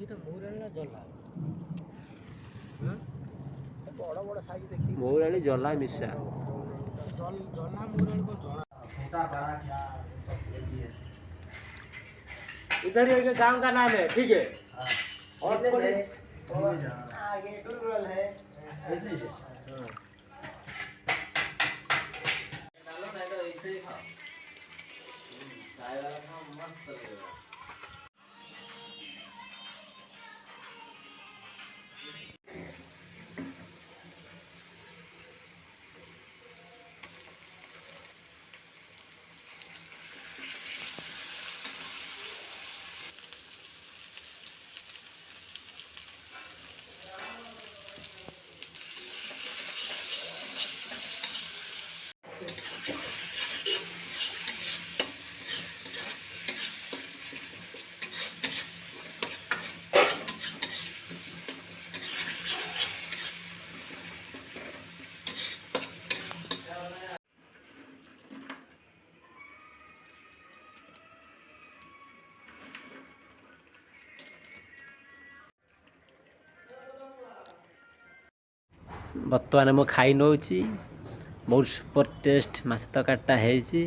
এটা মৌরালি না জলা? বড় বড় সাইজ দেখি। মৌরালি জলা মিশা। জলা মৌরালি को जड़ा छोटा बड़ा क्या सब ये है। इधर ये गांव का नाम है, ठीक है। और आगे टूरल है ऐसे ही। हां डालो नहीं तो ऐसे ही खाओ। चाय वाला खाओ मस्त लगेगा। ବର୍ତ୍ତମାନ ମୁଁ ଖାଇ ନେଉଛି। ବହୁତ ସୁପର ଟେଷ୍ଟ ମାଛ ତରକାରୀଟା ହେଇଛି।